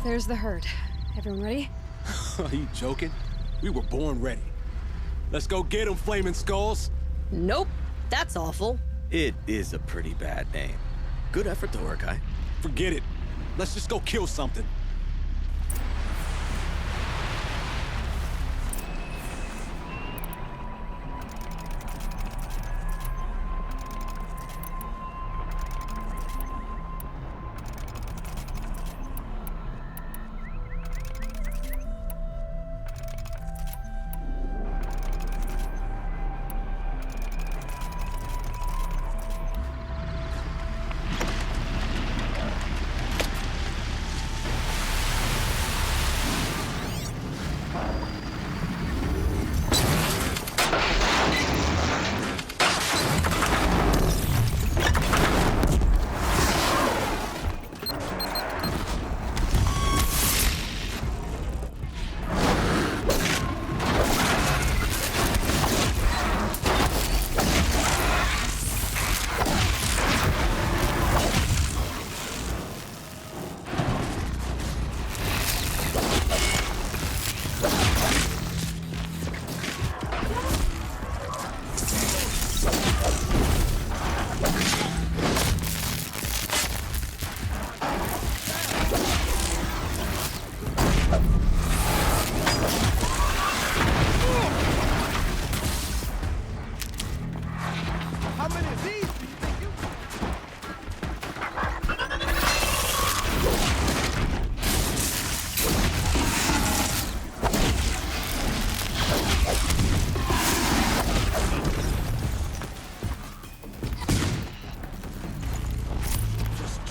There's the herd. Everyone ready? Are you joking? We were born ready. Let's go get them, Flaming Skulls! Nope, that's awful. It is a pretty bad name. Good effort, though, Urkai. Forget it. Let's just go kill something.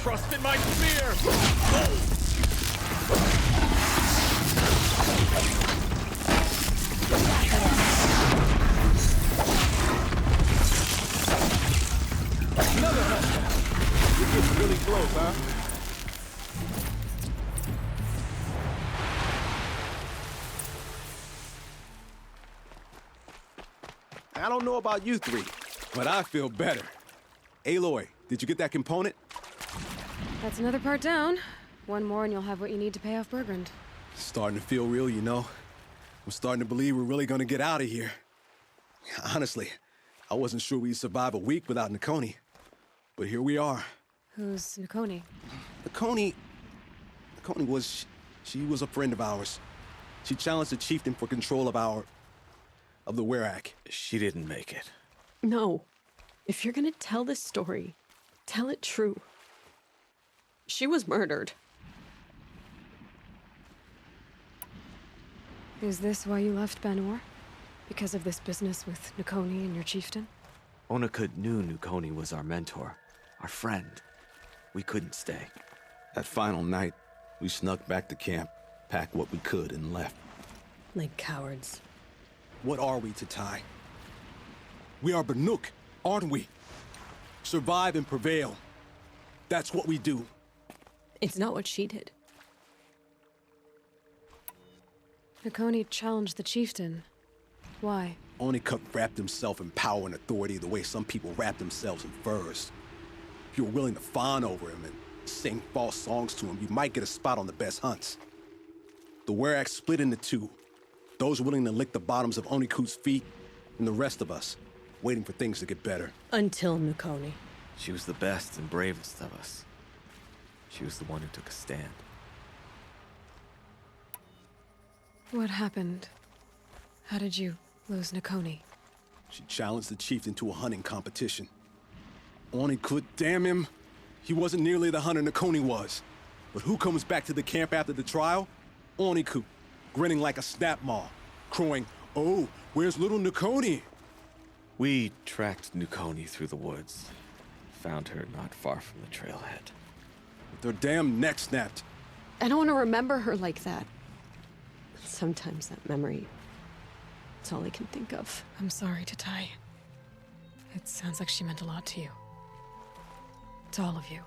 Trust in my spear! Another hunt! You're getting really close, huh? I don't know about you three, but I feel better. Aloy, did you get that component? That's another part down. One more and you'll have what you need to pay off Bergrand. Starting to feel real, you know. I'm starting to believe we're really gonna get out of here. Honestly, I wasn't sure we'd survive a week without Nakoni. But here we are. Who's Nakoni? Nakoni was... she was a friend of ours. She challenged the chieftain for control of the Werak. She didn't make it. No. If you're gonna tell this story, tell it true. She was murdered. Is this why you left Banor? Because of this business with Nakoni and your chieftain? Onakut knew Nakoni was our mentor, our friend. We couldn't stay. That final night, we snuck back to camp, packed what we could, and left. Like cowards. What are we, Tatai? We are Banuk, aren't we? Survive and prevail. That's what we do. It's not what she did. Nakoni challenged the chieftain. Why? Onakut wrapped himself in power and authority the way some people wrap themselves in furs. If you're willing to fawn over him and sing false songs to him, you might get a spot on the best hunts. The Werak split into two. Those willing to lick the bottoms of Onikut's feet, and the rest of us, waiting for things to get better. Until Nakoni. She was the best and bravest of us. She was the one who took a stand. What happened? How did you lose Nakoni? She challenged the chieftain to a hunting competition. Onikut, damn him! He wasn't nearly the hunter Nakoni was. But who comes back to the camp after the trial? Onikut, grinning like a snap maw, crowing, "Oh, where's little Nakoni?" We tracked Nakoni through the woods. Found her not far from the trailhead. With their damn neck snapped. I don't want to remember her like that. Sometimes that memory, it's all I can think of. I'm sorry, Tatai. It sounds like she meant a lot to you. To all of you.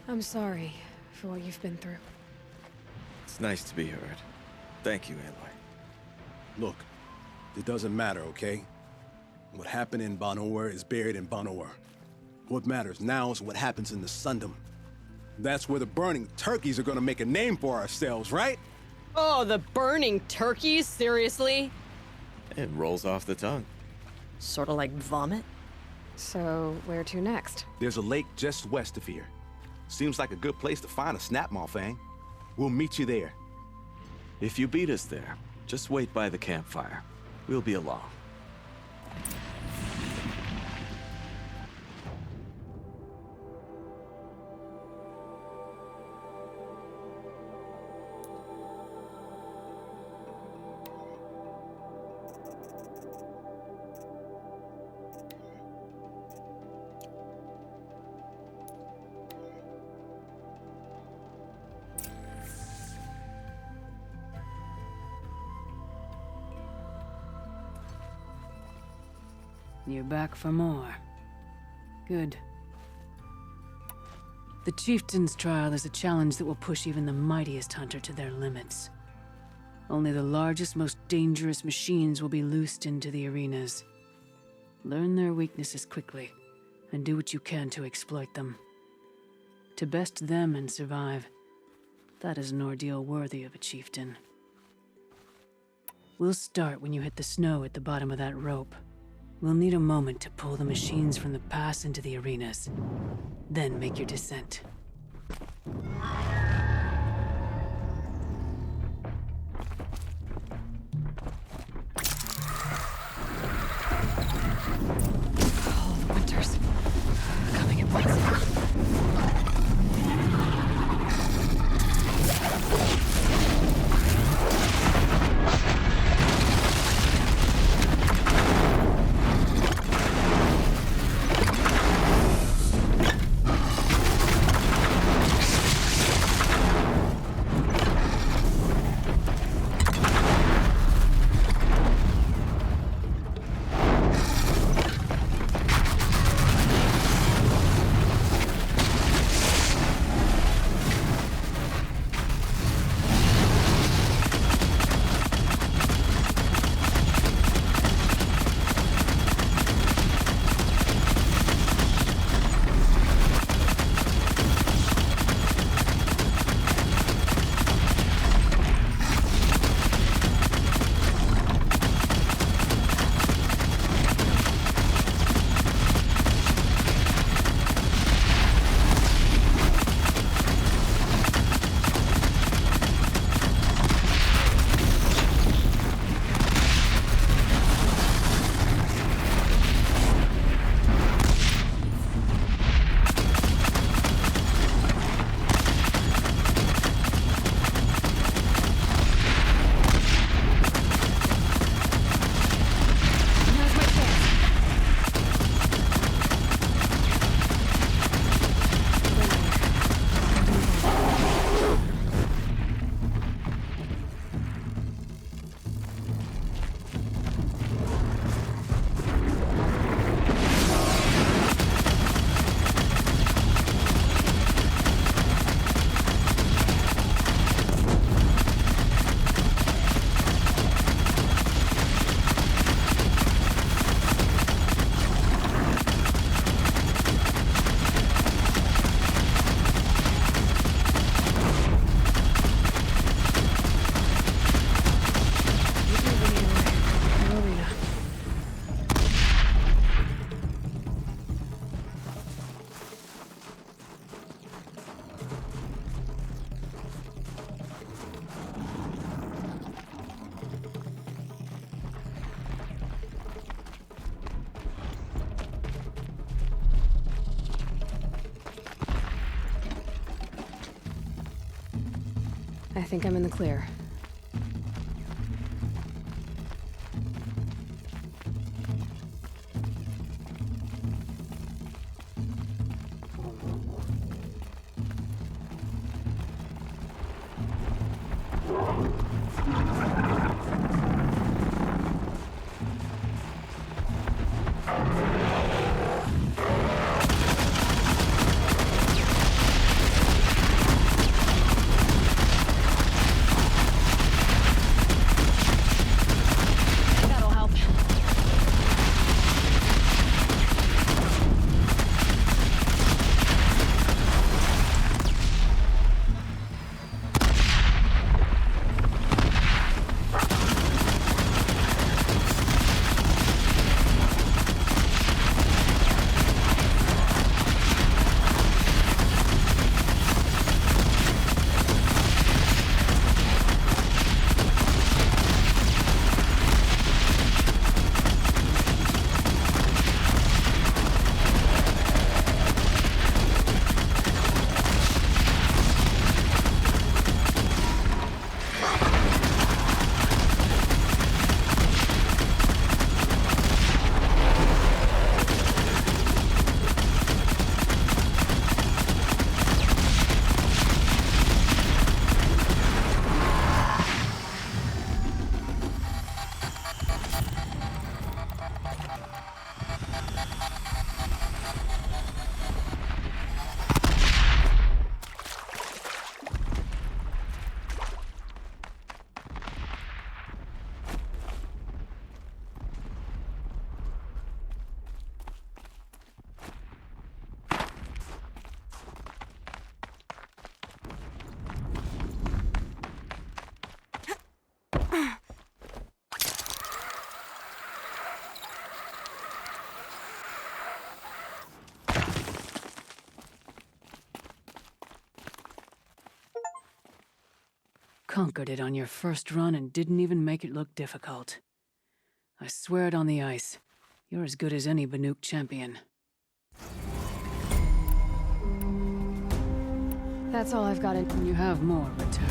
I'm sorry for what you've been through. It's nice to be heard. Thank you, Aloy. Look, it doesn't matter, okay? What happened in Banor is buried in Banor. What matters now is what happens in the Sundom. That's where the burning turkeys are gonna make a name for ourselves, right? Oh, the burning turkeys? Seriously? It rolls off the tongue. Sort of like vomit? So, where to next? There's a lake just west of here. Seems like a good place to find a snap maw, Fang. We'll meet you there. If you beat us there, just wait by the campfire. We'll be along. You're back for more. Good. The Chieftain's trial is a challenge that will push even the mightiest hunter to their limits. Only the largest, most dangerous machines will be loosed into the arenas. Learn their weaknesses quickly, and do what you can to exploit them. To best them and survive, that is an ordeal worthy of a chieftain. We'll start when you hit the snow at the bottom of that rope. We'll need a moment to pull the machines from the pass into the arenas. Then make your descent. All the winters coming at once. I think I'm in the clear. conquered it on your first run and didn't even make it look difficult. I swear it on the ice. You're as good as any Banuk champion. That's all I've got in. When you have more, return.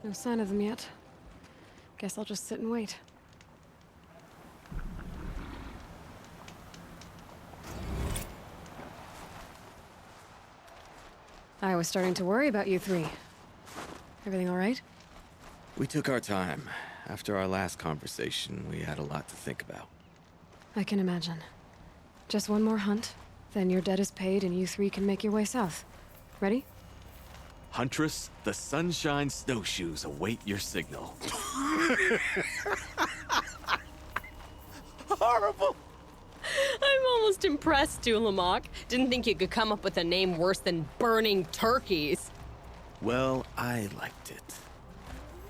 No sign of them yet. Guess I'll just sit and wait. I was starting to worry about you three. Everything all right? We took our time. After our last conversation, we had a lot to think about. I can imagine. Just one more hunt, then your debt is paid and you three can make your way south. Ready? Huntress, the Sunshine Snowshoes await your signal. Horrible! I'm almost impressed, Dulamok. Didn't think you could come up with a name worse than Burning Turkeys. Well, I liked it.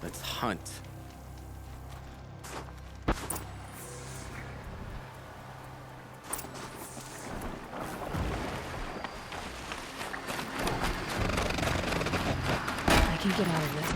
Let's hunt. I can get out of this.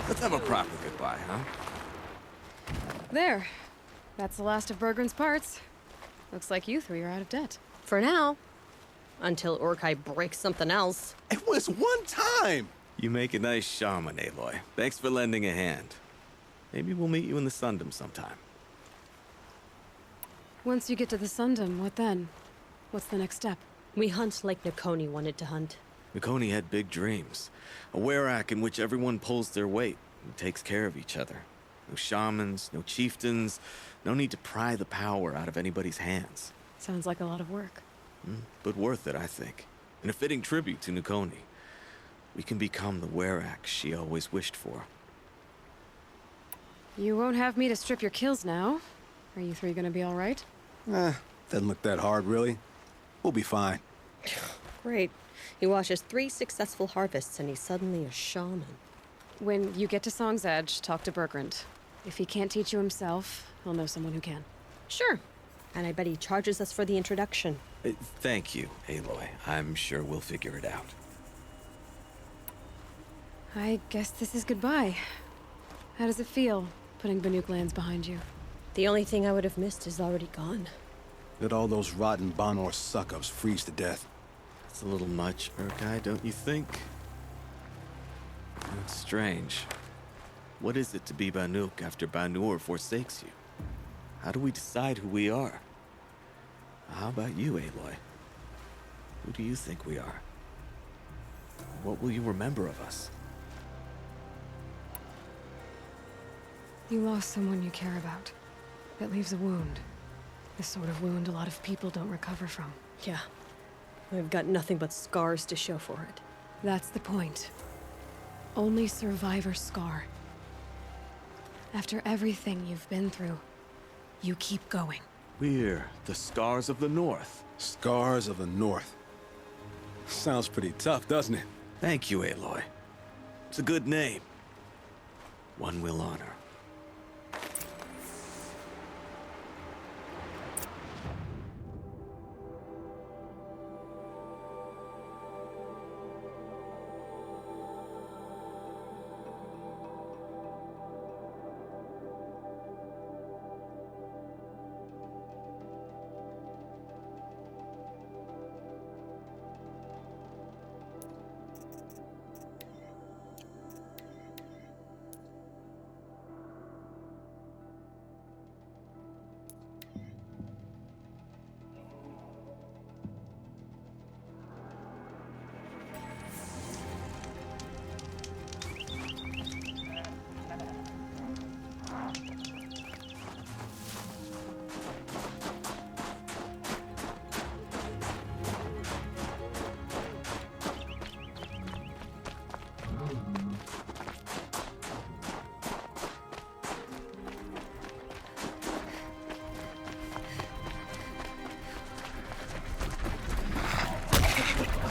Let's have a proper goodbye, huh? There. That's the last of Bergren's parts. Looks like you three are out of debt. For now. Until Urkai breaks something else. It was one time! You make a nice shaman, Aloy. Thanks for lending a hand. Maybe we'll meet you in the Sundom sometime. Once you get to the Sundom, what then? What's the next step? We hunt like Nakoni wanted to hunt. Nakoni had big dreams. A werak in which everyone pulls their weight and takes care of each other. No shamans, no chieftains, no need to pry the power out of anybody's hands. Sounds like a lot of work. But worth it, I think. And a fitting tribute to Nakoni. We can become the werak she always wished for. You won't have me to strip your kills now. Are you three gonna be all right? Doesn't look that hard, really. We'll be fine. Great. He watches 3 successful harvests and he's suddenly a shaman. When you get to Song's Edge, talk to Bergrand. If he can't teach you himself, he'll know someone who can. Sure. And I bet he charges us for the introduction. Thank you, Aloy. I'm sure we'll figure it out. I guess this is goodbye. How does it feel, putting Banuk lands behind you? The only thing I would have missed is already gone. Let all those rotten Banor suck-ups freeze to death. It's a little much, Urkai, don't you think? It's strange. What is it to be Banuk after Banur forsakes you? How do we decide who we are? How about you, Aloy? Who do you think we are? What will you remember of us? You lost someone you care about. That leaves a wound. The sort of wound a lot of people don't recover from. Yeah. I've got nothing but scars to show for it. That's the point. Only survivor's scar. After everything you've been through, you keep going. We're the Scars of the North. Scars of the North. Sounds pretty tough, doesn't it? Thank you, Aloy. It's a good name. One we'll honor.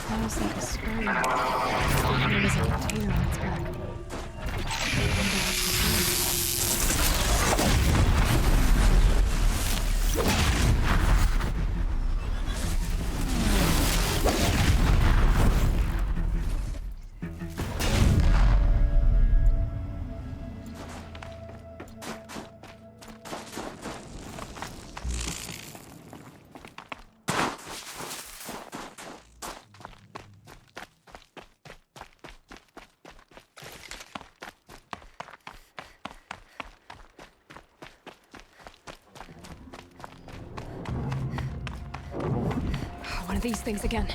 Smells like a scroll. There was a container on its back. One of these things again.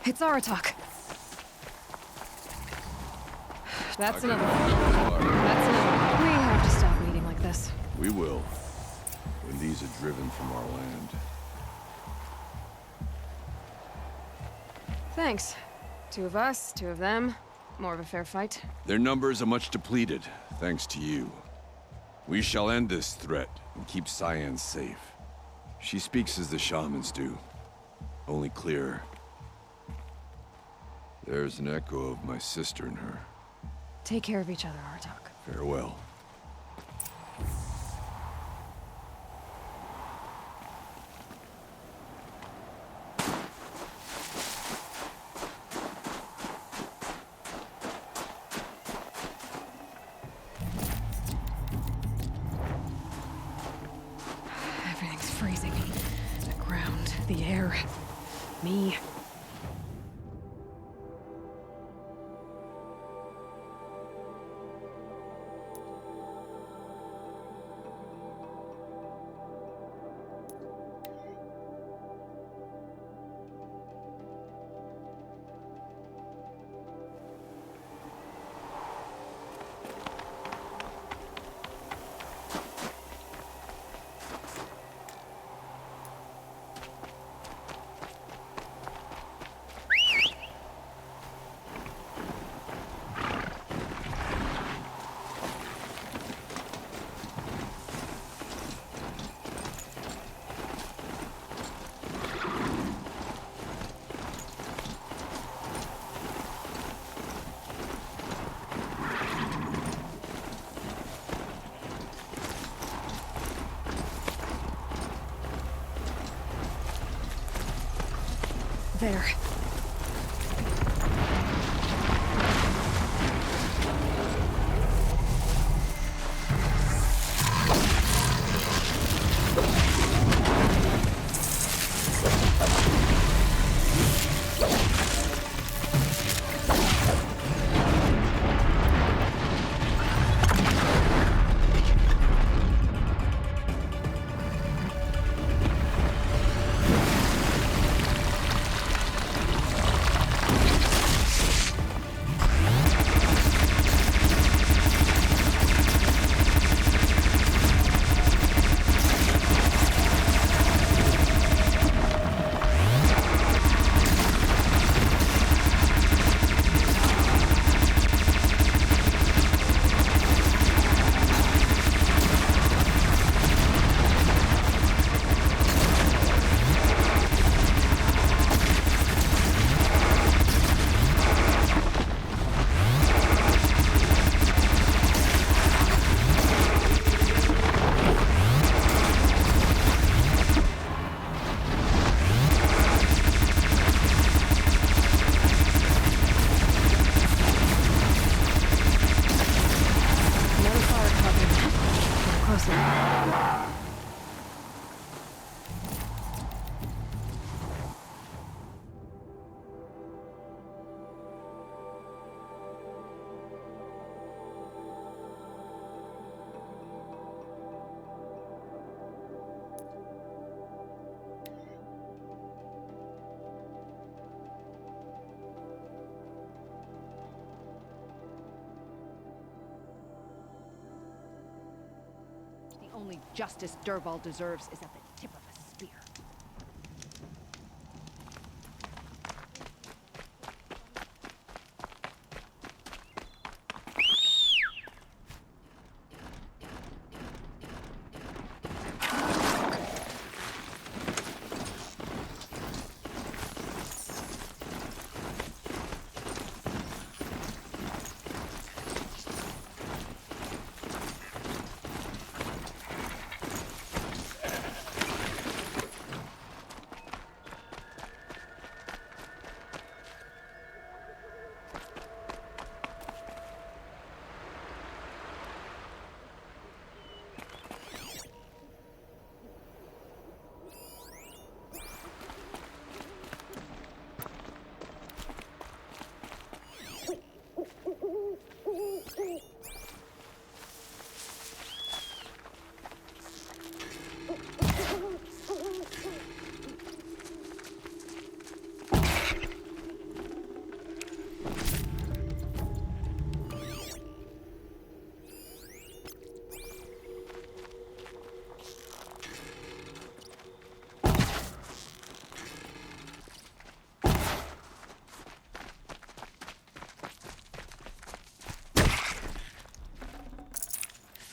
It's Aratak. That's another one. That's another one. We have to stop meeting like this. We will, when these are driven from our land. Thanks. 2 of us, 2 of them. More of a fair fight. Their numbers are much depleted, thanks to you. We shall end this threat and keep Cyan safe. She speaks as the shamans do, only clearer. There's an echo of my sister in her. Take care of each other, Aratak. Farewell. Everything's freezing. The ground, the air, me. There. The only justice Dervahl deserves is at the tip of a spear.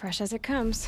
Fresh as it comes.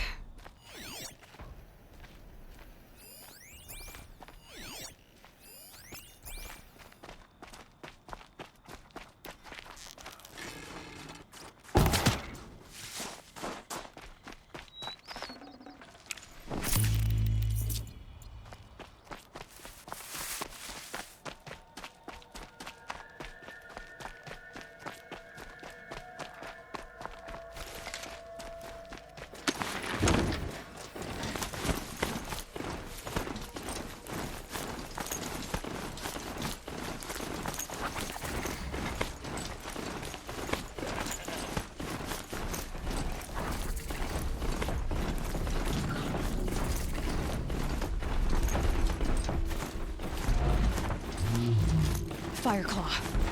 Fireclaw.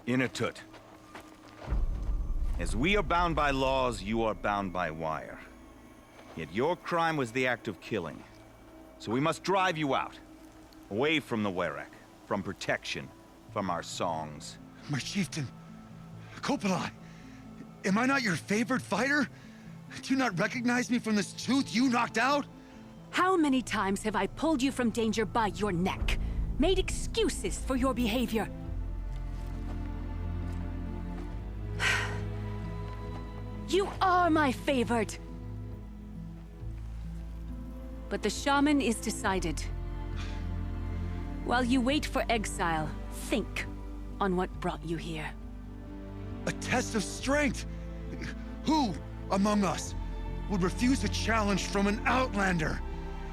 Inatut. As we are bound by laws, you are bound by wire. Yet your crime was the act of killing. So we must drive you out. Away from the Werek. From protection. From our songs. My chieftain. Kopalai. Am I not your favorite fighter? Do you not recognize me from this tooth you knocked out? How many times have I pulled you from danger by your neck? Made excuses for your behavior? You are my favorite! But the shaman is decided. While you wait for exile, think on what brought you here. A test of strength! Who among us would refuse a challenge from an Outlander?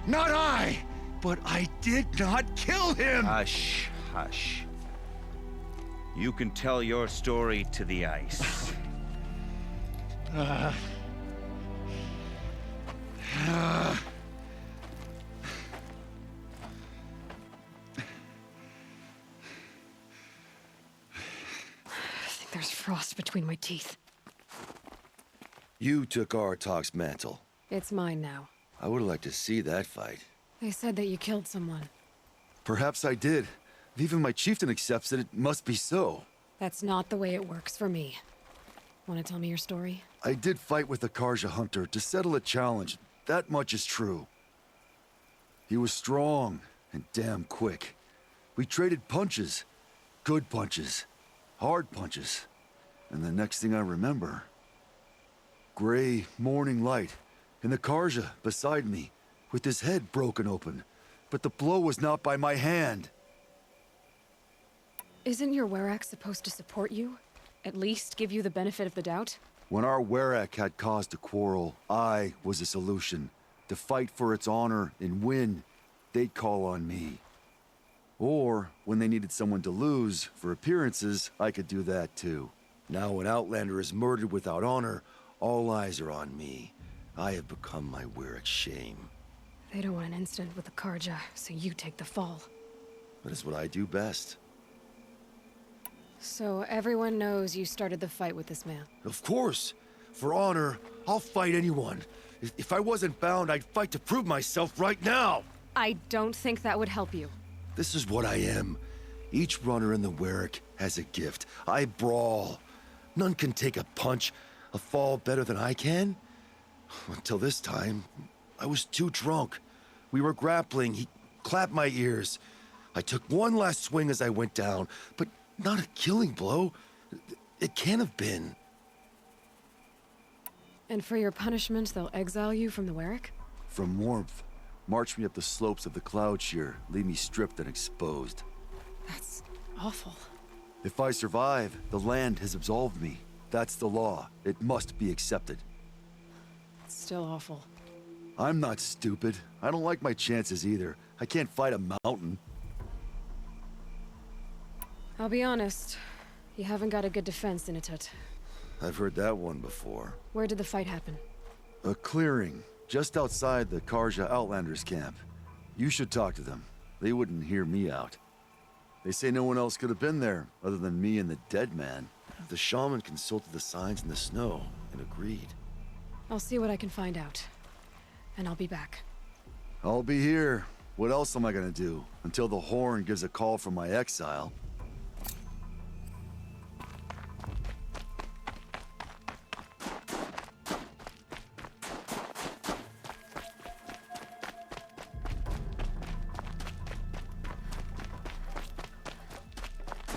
Not I! But I did not kill him! Hush, hush. You can tell your story to the ice. There's frost between my teeth. You took Aratak's mantle. It's mine now. I would like to see that fight. They said that you killed someone. Perhaps I did. If even my chieftain accepts it, it must be so. That's not the way it works for me. Want to tell me your story? I did fight with the Karja hunter to settle a challenge. That much is true. He was strong and damn quick. We traded punches. Good punches. Hard punches. And the next thing I remember... gray morning light, and the Karja beside me, with his head broken open. But the blow was not by my hand. Isn't your Werek supposed to support you? At least give you the benefit of the doubt? When our Werek had caused a quarrel, I was the solution. To fight for its honor and win, they'd call on me. Or, when they needed someone to lose, for appearances, I could do that too. Now an Outlander is murdered without honor, all eyes are on me. I have become my Werek's shame. They don't want an incident with the Karja, so you take the fall. That is what I do best. So everyone knows you started the fight with this man? Of course! For honor, I'll fight anyone. If I wasn't bound, I'd fight to prove myself right now! I don't think that would help you. This is what I am. Each runner in the Werek has a gift. I brawl. None can take a punch, a fall better than I can. Until this time, I was too drunk. We were grappling. He clapped my ears. I took one last swing as I went down, but not a killing blow. It can't have been. And for your punishment, they'll exile you from the Werek? From warmth. March me up the slopes of the Cloud Shear, leave me stripped and exposed. That's awful. If I survive, the land has absolved me. That's the law. It must be accepted. It's still awful. I'm not stupid. I don't like my chances either. I can't fight a mountain. I'll be honest. You haven't got a good defense, Inatut. I've heard that one before. Where did the fight happen? A clearing, just outside the Karja Outlanders camp. You should talk to them. They wouldn't hear me out. They say no one else could have been there, other than me and the dead man. The shaman consulted the signs in the snow and agreed. I'll see what I can find out. And I'll be back. I'll be here. What else am I gonna do? Until the Horn gives a call from my exile.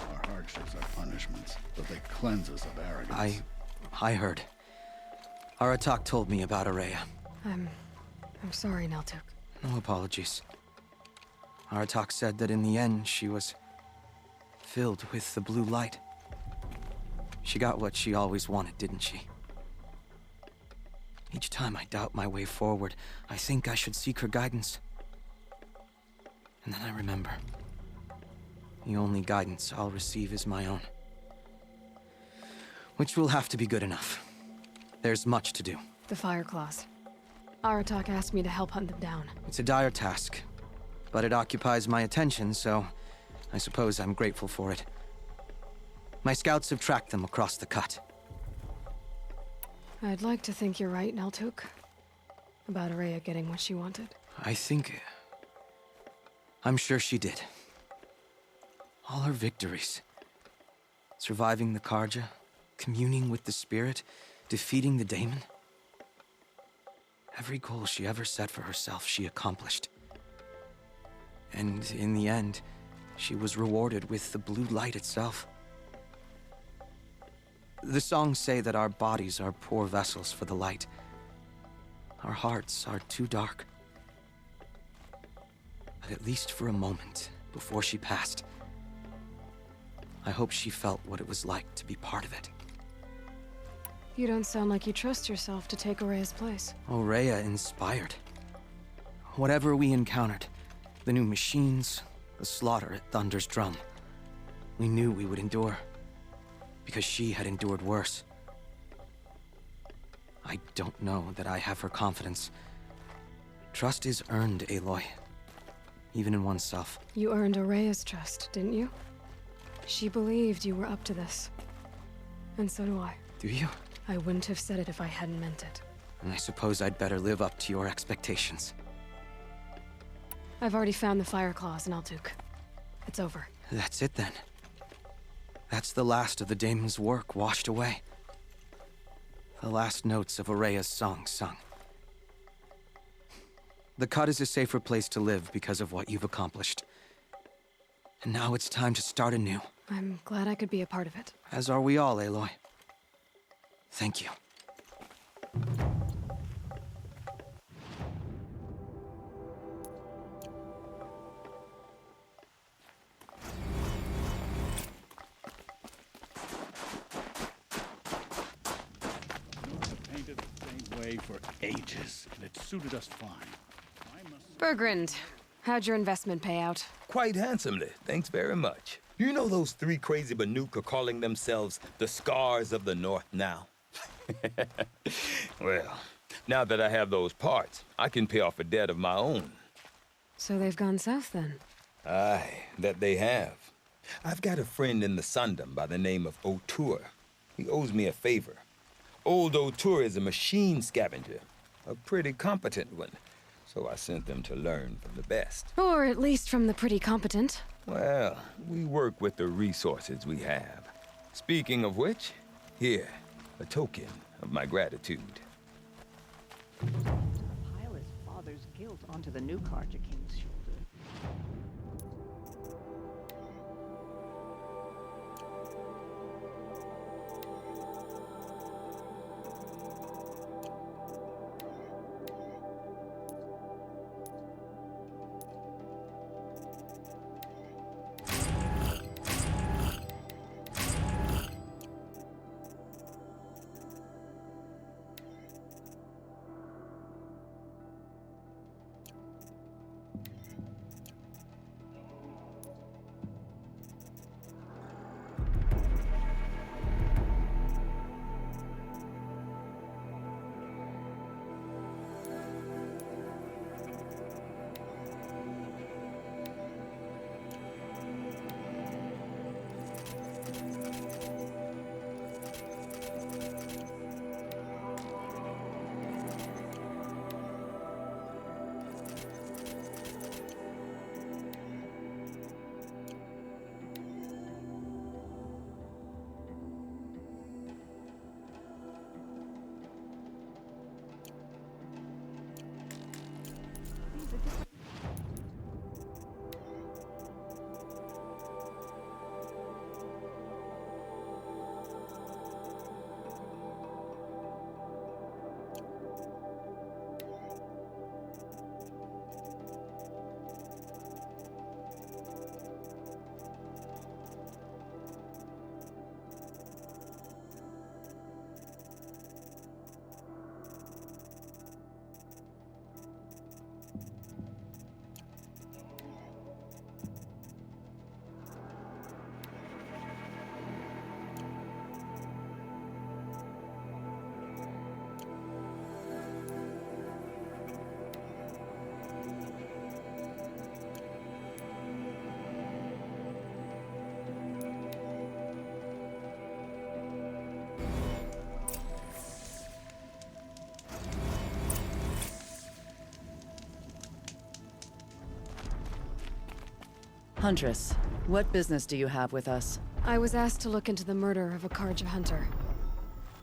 Our hardships are punishments, but they cleanse us of arrogance. I heard. Aratak told me about Araya. I'm sorry, Naltuk. No apologies. Aratak said that in the end, she was filled with the blue light. She got what she always wanted, didn't she? Each time I doubt my way forward, I think I should seek her guidance. And then I remember. The only guidance I'll receive is my own. Which will have to be good enough. There's much to do. The Fireclaws. Aratak asked me to help hunt them down. It's a dire task, but it occupies my attention, so I suppose I'm grateful for it. My scouts have tracked them across the cut. I'd like to think you're right, Naltuk. About Araya getting what she wanted. I'm sure she did. All her victories. Surviving the Karja, communing with the spirit, defeating the daemon. Every goal she ever set for herself, she accomplished. And in the end, she was rewarded with the blue light itself. The songs say that our bodies are poor vessels for the light. Our hearts are too dark. But at least for a moment, before she passed, I hope she felt what it was like to be part of it. You don't sound like you trust yourself to take Araya's place. Rhea inspired. Whatever we encountered, the new machines, the slaughter at Thunder's Drum, we knew we would endure, because she had endured worse. I don't know that I have her confidence. Trust is earned, Aloy. Even in oneself. You earned Araya's trust, didn't you? She believed you were up to this. And so do I. Do you? I wouldn't have said it if I hadn't meant it. And I suppose I'd better live up to your expectations. I've already found the fire claws in Naltuk. It's over. That's it then. That's the last of the daemon's work washed away. The last notes of Araya's song sung. The Cut is a safer place to live because of what you've accomplished. And now it's time to start anew. I'm glad I could be a part of it. As are we all, Aloy. Thank you. Painted the same way for ages, and it suited us fine. Bergrand, how'd your investment pay out? Quite handsomely, thanks very much. You know those three crazy Banuk are calling themselves the Scars of the North now? Well, now that I have those parts, I can pay off a debt of my own. So they've gone south then? Aye, that they have. I've got a friend in the Sundom by the name of O'Toole. He owes me a favor. Old O'Toole is a machine scavenger, a pretty competent one. So I sent them to learn from the best. Or at least from the pretty competent. Well, we work with the resources we have. Speaking of which, here, a token of my gratitude. Pile his father's guilt onto the new Karja King's shoulder. Huntress, what business do you have with us? I was asked to look into the murder of a Karja hunter.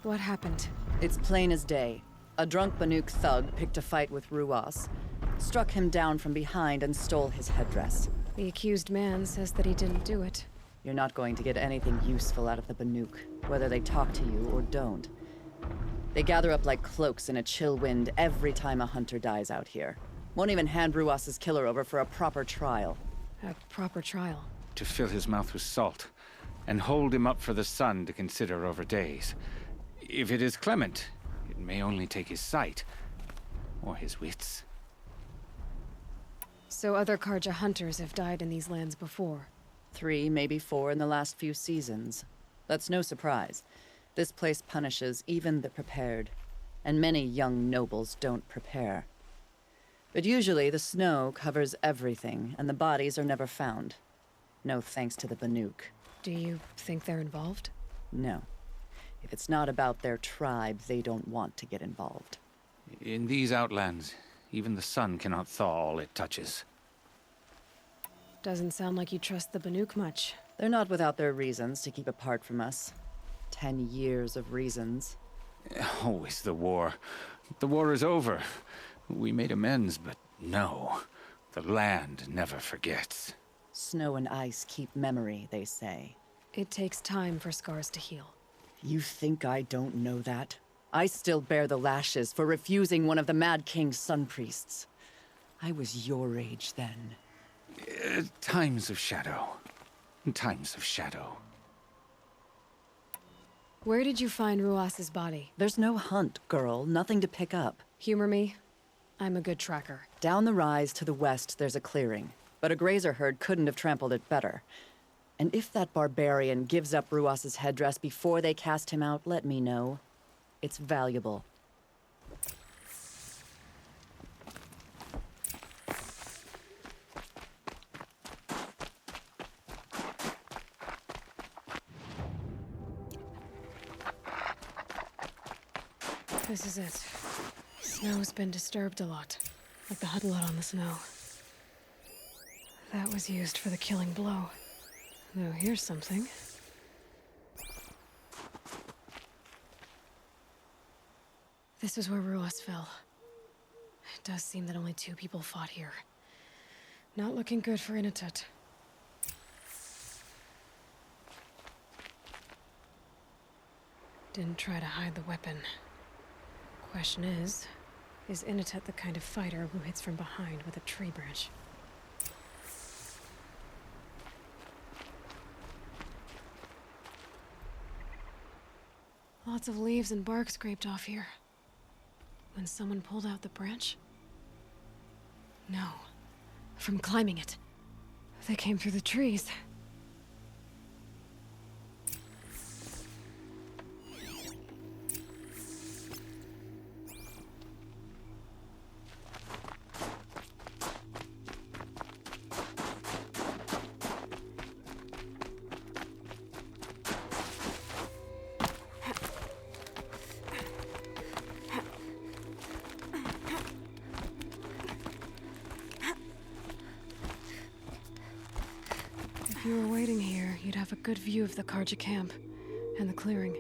What happened? It's plain as day. A drunk Banuk thug picked a fight with Ruas, struck him down from behind and stole his headdress. The accused man says that he didn't do it. You're not going to get anything useful out of the Banuk, whether they talk to you or don't. They gather up like cloaks in a chill wind every time a hunter dies out here. Won't even hand Ruas's killer over for a proper trial. A proper trial? To fill his mouth with salt, and hold him up for the sun to consider over days. If it is clement, it may only take his sight, or his wits. So other Karja hunters have died in these lands before? 3, maybe 4 in the last few seasons. That's no surprise. This place punishes even the prepared, and many young nobles don't prepare. But usually the snow covers everything, and the bodies are never found. No thanks to the Banuk. Do you think they're involved? No. If it's not about their tribe, they don't want to get involved. In these outlands, even the sun cannot thaw all it touches. Doesn't sound like you trust the Banuk much. They're not without their reasons to keep apart from us. 10 years of reasons. Always the war. The war is over. We made amends, but no. The land never forgets. Snow and ice keep memory, they say. It takes time for scars to heal. You think I don't know that? I still bear the lashes for refusing one of the Mad King's sun priests. I was your age then. Times of shadow. Times of shadow. Where did you find Ruas's body? There's no hunt, girl. Nothing to pick up. Humor me. I'm a good tracker. Down the rise to the west, there's a clearing. But a grazer herd couldn't have trampled it better. And if that barbarian gives up Ruas's headdress before they cast him out, let me know. It's valuable. This is it. Snow's been disturbed a lot, like the huddle out on the snow. That was used for the killing blow. Now here's something. This is where Ruas fell. It does seem that only 2 people fought here. Not looking good for Inatut. Didn't try to hide the weapon. Question is Inatut the kind of fighter who hits from behind with a tree branch? Lots of leaves and bark scraped off here. When someone pulled out the branch? No. From climbing it. They came through the trees. If you were waiting here, you'd have a good view of the Karja camp and the clearing.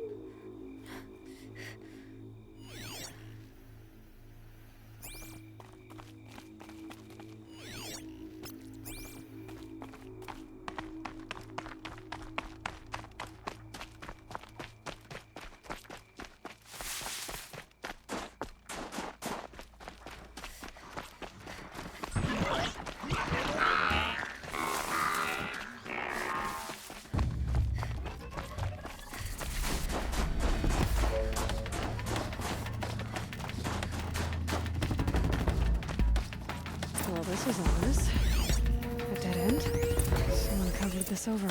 Well, this was ominous. A dead end? Someone covered this over.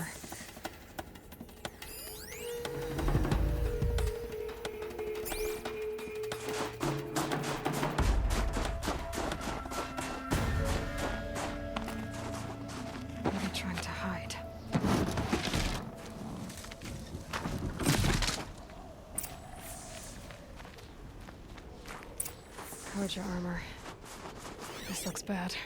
What are they trying to hide? Karja armor. This looks bad.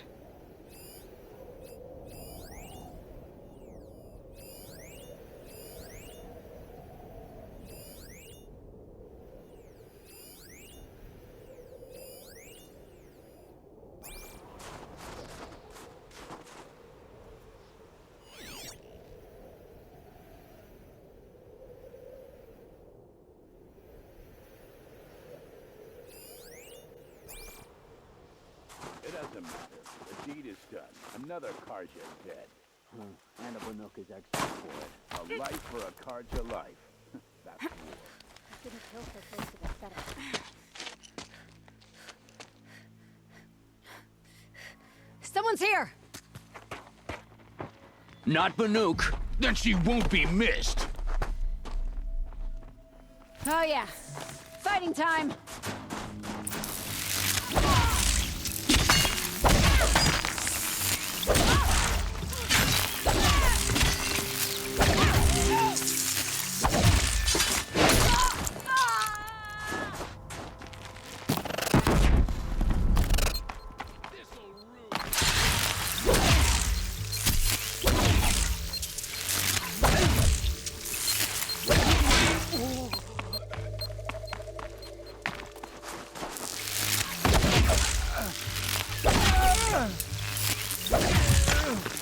doesn't matter. The deed is done. Another Karja dead. And a Banuk is exiled for it. A life for a Karja life. That's war. Didn't kill so close to the setup. Someone's here! Not Banuk. Then she won't be missed. Oh yeah. Fighting time!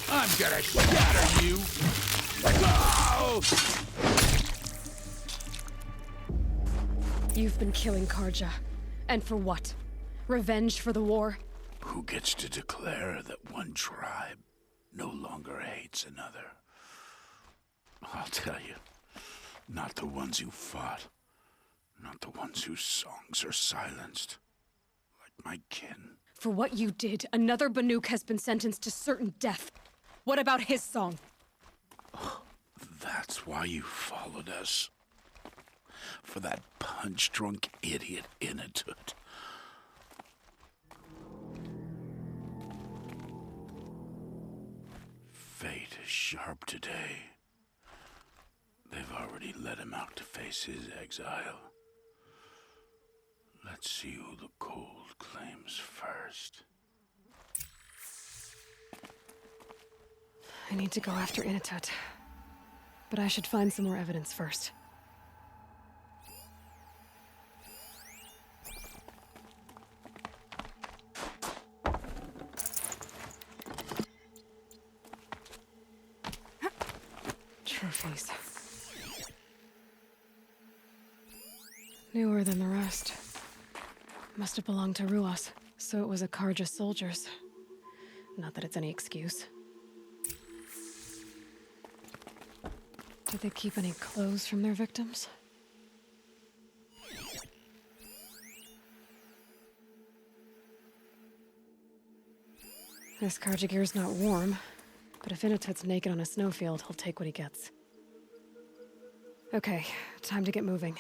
I'm gonna shatter you! Oh! You've been killing Karja. And for what? Revenge for the war? Who gets to declare that one tribe no longer hates another? I'll tell you, not the ones who fought. Not the ones whose songs are silenced. Like my kin. For what you did, another Banuk has been sentenced to certain death. What about his song? That's why you followed us. For that punch-drunk idiot Inatut. Fate is sharp today. They've already let him out to face his exile. Let's see who the cold claims first. I need to go after Inatut. But I should find some more evidence first. Trophies. Newer than the rest. Must have belonged to Ruas, so it was a Karja soldiers. Not that it's any excuse. Did they keep any clothes from their victims? This Karja gear's not warm, but if Inatut's naked on a snowfield, he'll take what he gets. Okay, time to get moving.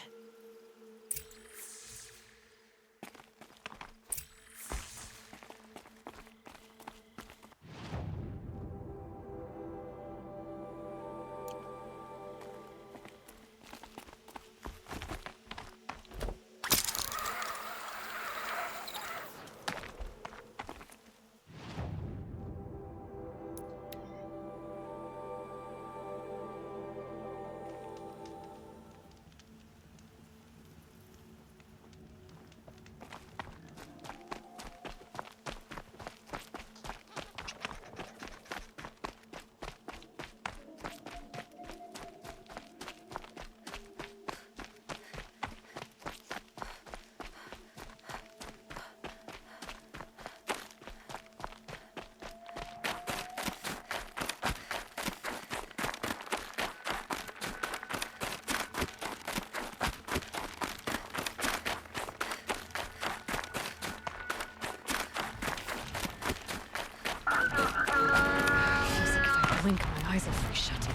Blink, my eyes will freeze shut.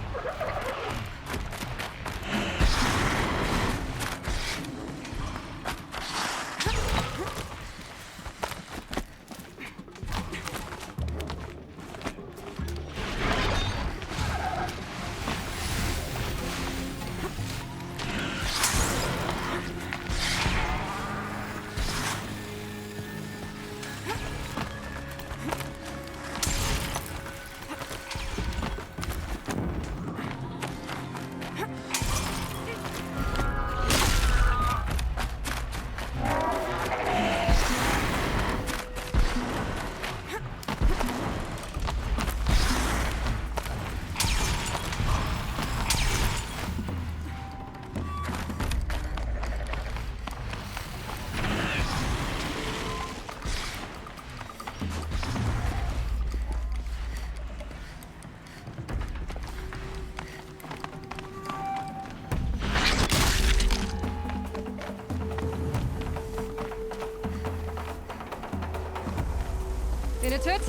Inatut!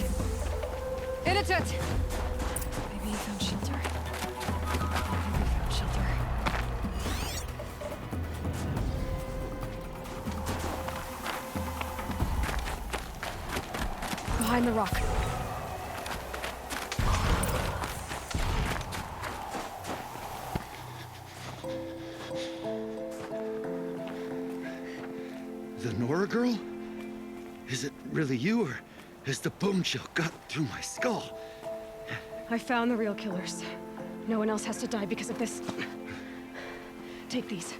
Inatut! Maybe he found shelter. Maybe we found shelter. Behind the rock. The Nora girl? Is it really you, or has the bone shell got through my skull? I found the real killers. No one else has to die because of this. Take these.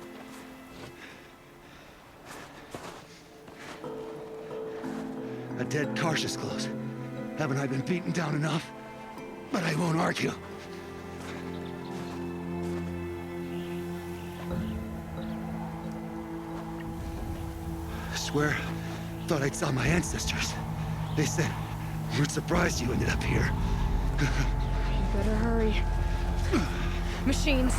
A dead Karsh's close. Haven't I been beaten down enough? But I won't argue. I swear, thought I saw my ancestors. They said, we're surprised you ended up here. You better hurry. Machines.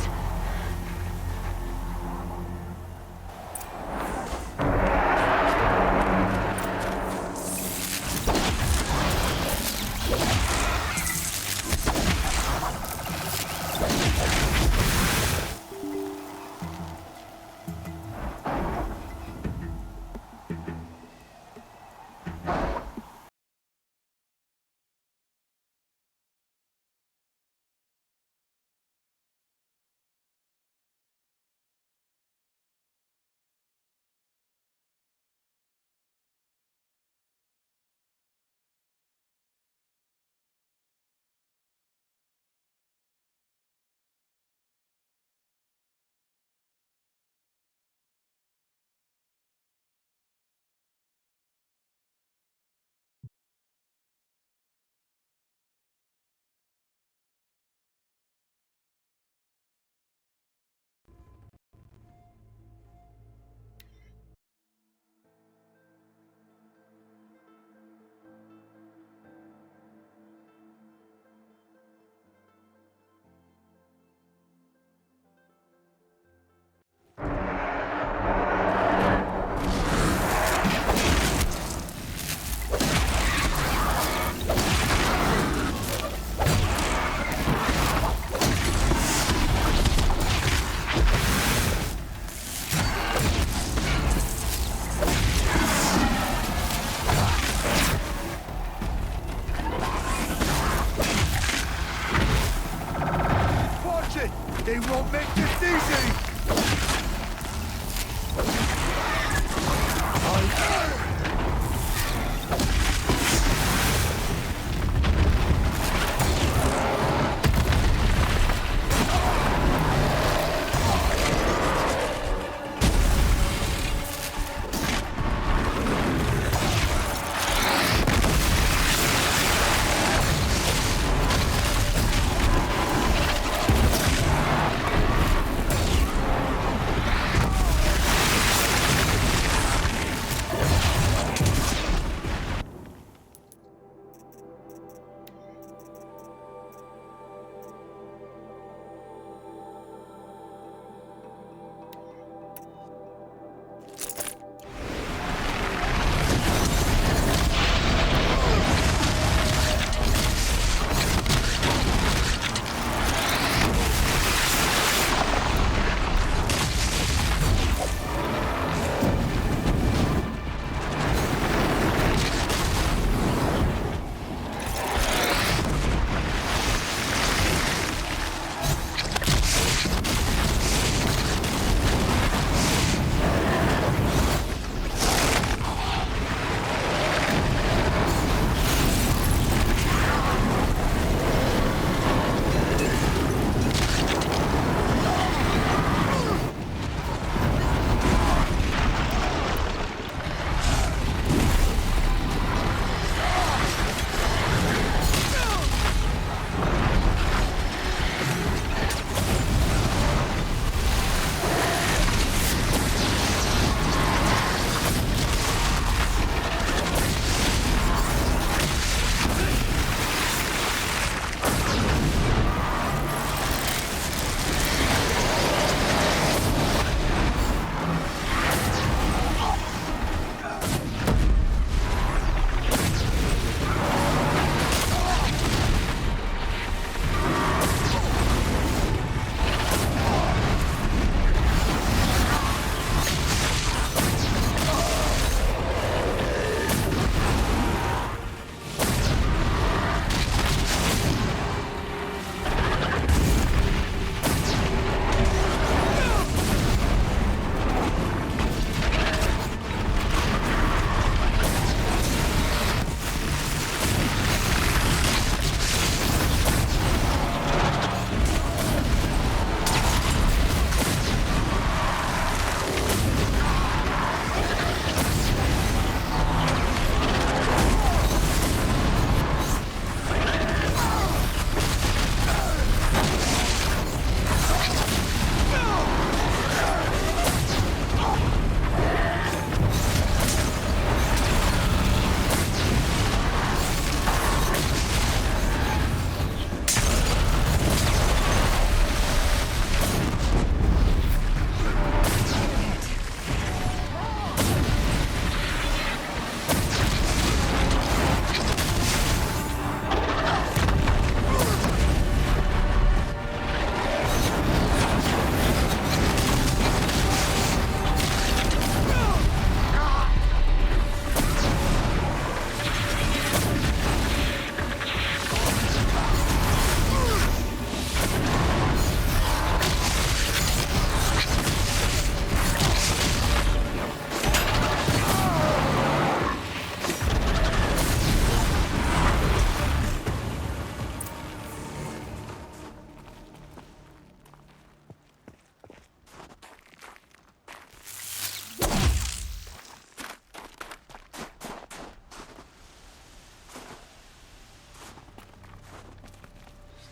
They won't make this easy!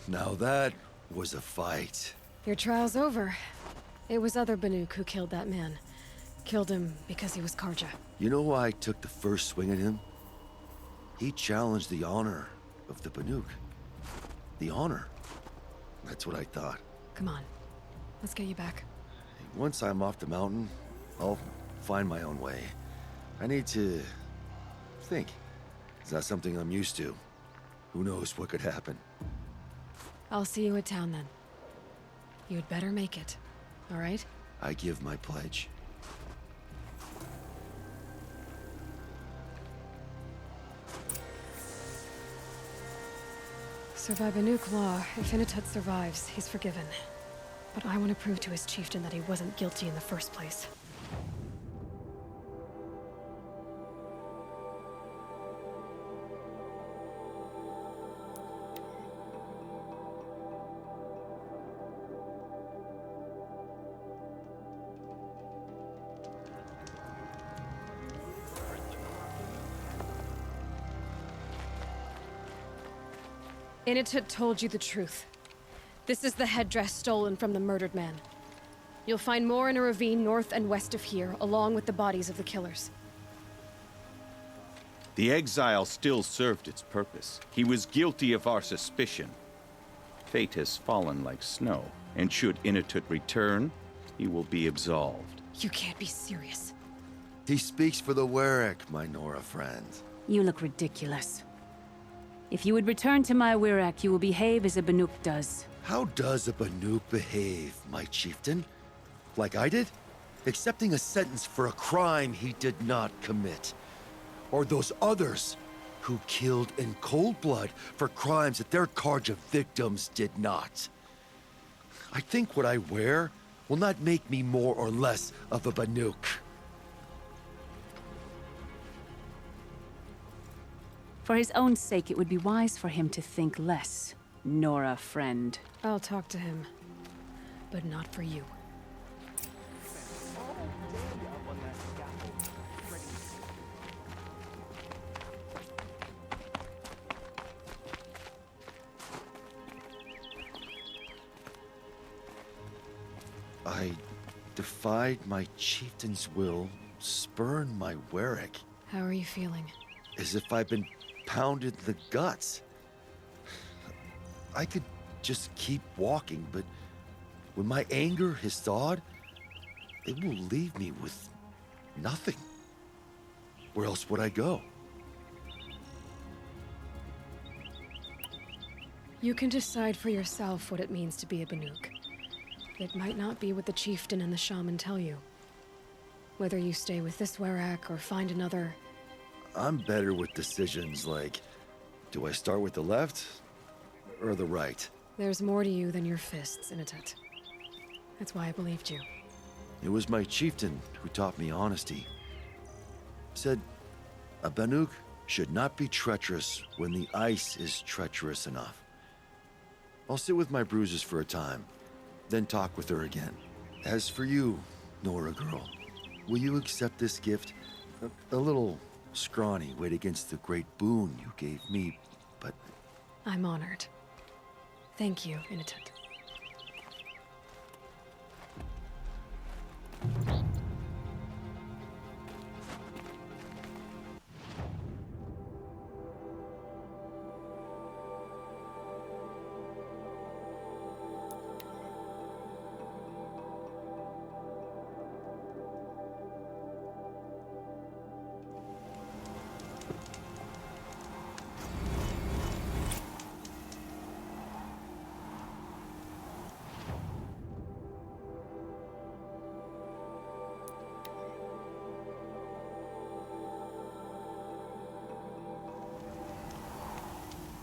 Now that was a fight. Your trial's over. It was other Banuk who killed that man. Killed him because he was Karja. You know why I took the first swing at him? He challenged the honor of the Banuk. The honor. That's what I thought. Come on. Let's get you back. Once I'm off the mountain, I'll find my own way. I need to think. It's not something I'm used to. Who knows what could happen? I'll see you at town then. You'd better make it. All right? I give my pledge. So by Banuk law, if Inatut survives, he's forgiven. But I want to prove to his chieftain that he wasn't guilty in the first place. Inatut told you the truth. This is the headdress stolen from the murdered man. You'll find more in a ravine north and west of here, along with the bodies of the killers. The exile still served its purpose. He was guilty of our suspicion. Fate has fallen like snow, and should Inatut return, he will be absolved. You can't be serious. He speaks for the Warwick, my Nora friend. You look ridiculous. If you would return to my Wirak, you will behave as a Banuk does. How does a Banuk behave, my chieftain? Like I did? Accepting a sentence for a crime he did not commit. Or those others who killed in cold blood for crimes that their Karja victims did not. I think what I wear will not make me more or less of a Banuk. For his own sake, it would be wise for him to think less, Nora friend. I'll talk to him. But not for you. I defied my chieftain's will, spurned my Warwick. How are you feeling? As if I've been pounded in the guts. I could just keep walking, but when my anger has thawed, it will leave me with nothing. Where else would I go? You can decide for yourself what it means to be a Banuk. It might not be what the chieftain and the shaman tell you. Whether you stay with this Warwick or find another... I'm better with decisions like, do I start with the left or the right? There's more to you than your fists, Inatut. That's why I believed you. It was my chieftain who taught me honesty. Said, a Banuk should not be treacherous when the ice is treacherous enough. I'll sit with my bruises for a time, then talk with her again. As for you, Nora girl, will you accept this gift? A little scrawny weighed against the great boon you gave me, but... I'm honored. Thank you, Inatut.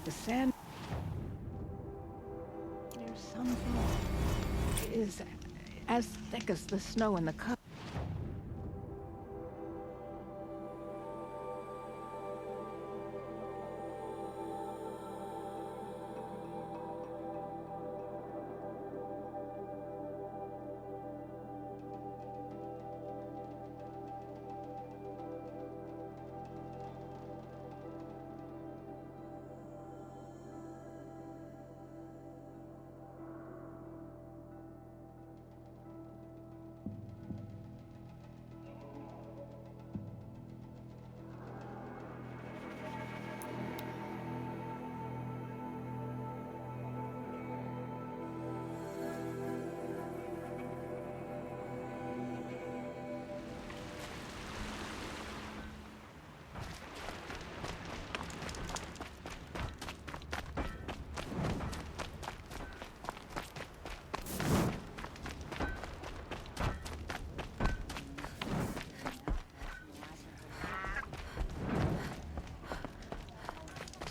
The sand near Sunfall is as thick as the snow in the cup.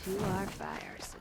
to our fires.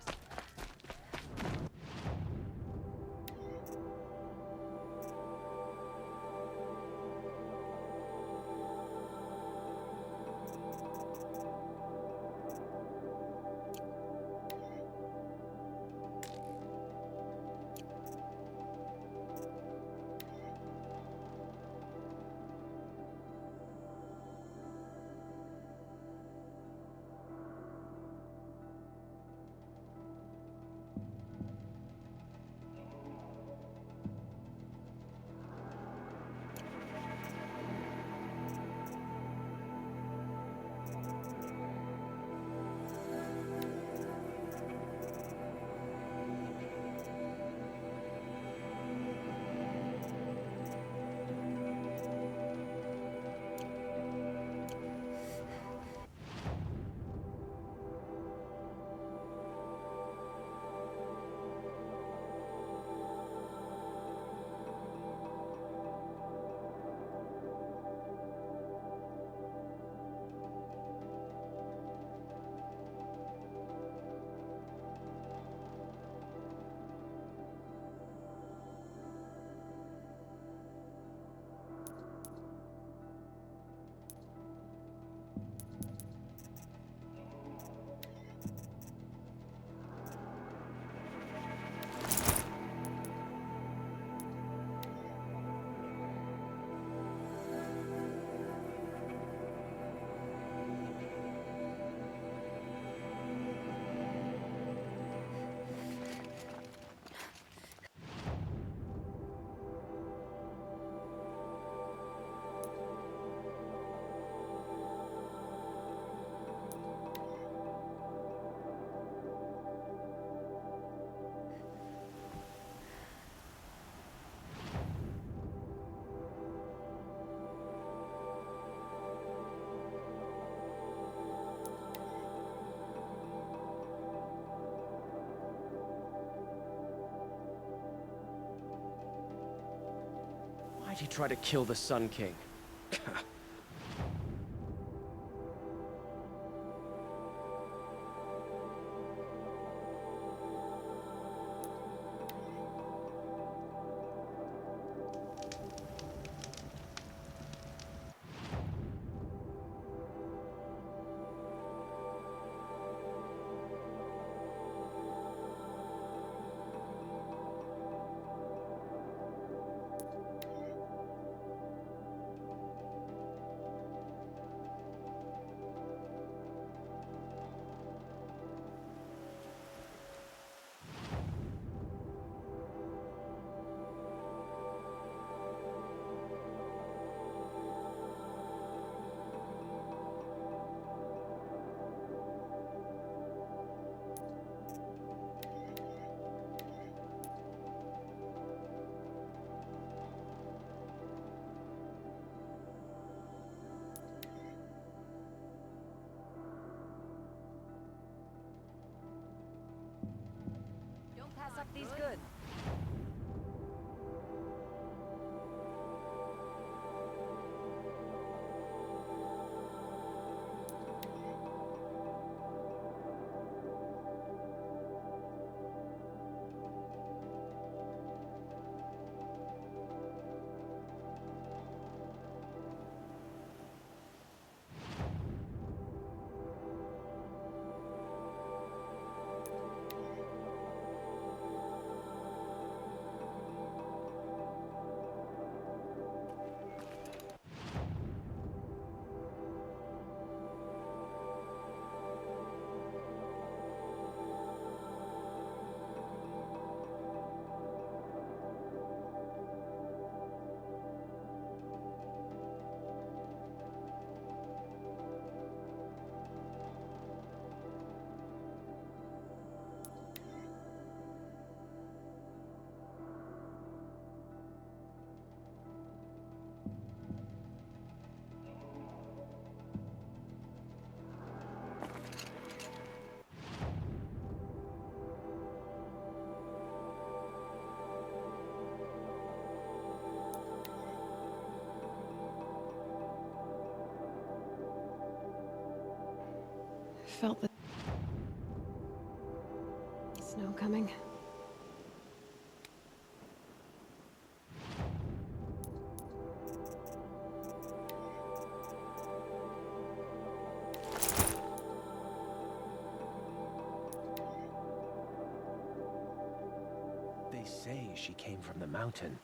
Why'd he try to kill the Sun King? Pass up these goods. Felt that snow coming. They say she came from the mountain,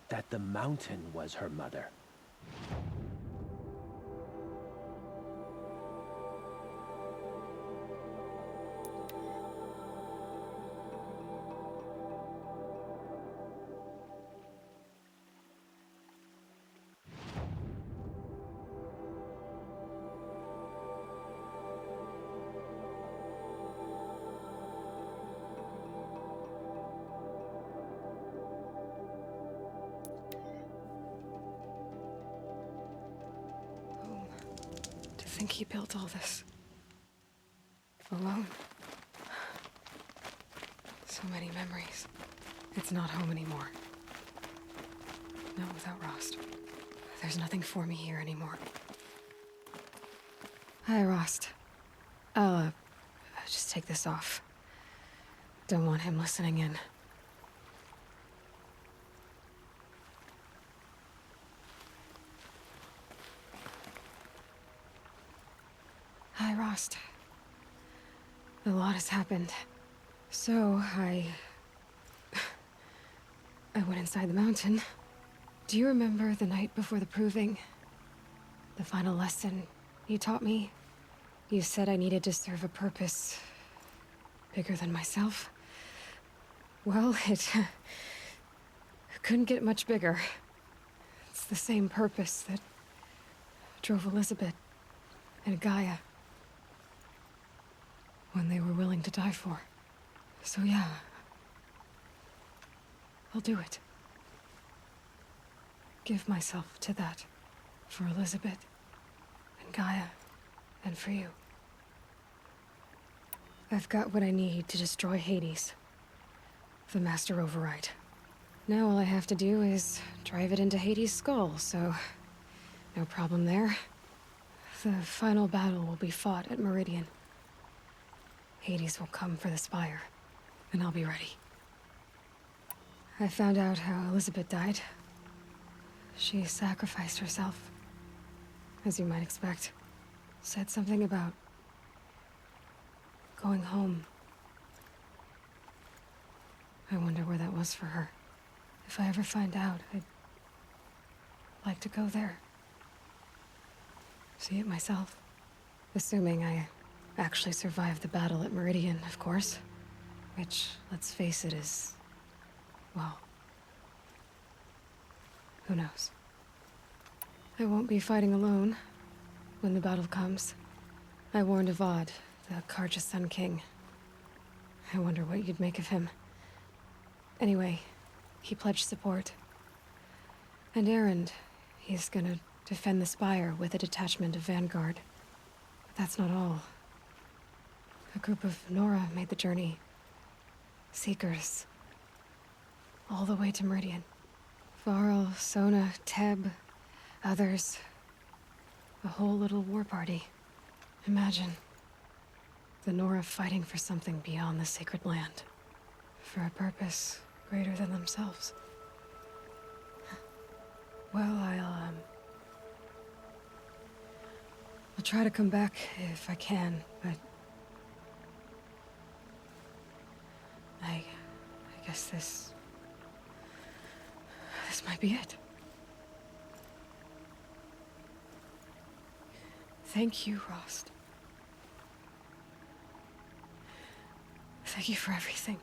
that the mountain was her mother. To think he built all this. Alone. So many memories. It's not home anymore. Not without Rost. There's nothing for me here anymore. Hi, Rost. I'll just take this off. Don't want him listening in. Hi, Rost. A lot has happened. So, I went inside the mountain. Do you remember the night before the proving? The final lesson you taught me? You said I needed to serve a purpose bigger than myself. Well, it couldn't get much bigger. It's the same purpose that drove Elizabeth and Gaia when they were willing to die for. So yeah, I'll do it. Give myself to that. For Elizabeth, and Gaia, and for you. I've got what I need to destroy Hades. The Master Override. Now all I have to do is drive it into Hades' skull, so no problem there. The final battle will be fought at Meridian. Hades will come for the Spire, and I'll be ready. I found out how Elizabeth died. She sacrificed herself, as you might expect. Said something about going home. I wonder where that was for her. If I ever find out, I'd like to go there. See it myself. Assuming I actually survived the battle at Meridian, of course. Which, let's face it, is... well... who knows? I won't be fighting alone when the battle comes. I warned Avad, the Karja Sun King. I wonder what you'd make of him. Anyway, he pledged support. And Erend, he's gonna defend the Spire with a detachment of Vanguard. But that's not all. A group of Nora made the journey. Seekers. All the way to Meridian. Varl, Sona, Teb, others. A whole little war party. Imagine. The Nora fighting for something beyond the sacred land. For a purpose greater than themselves. Well, I'll try to come back if I can, but... I guess this might be it. Thank you, Rost. Thank you for everything.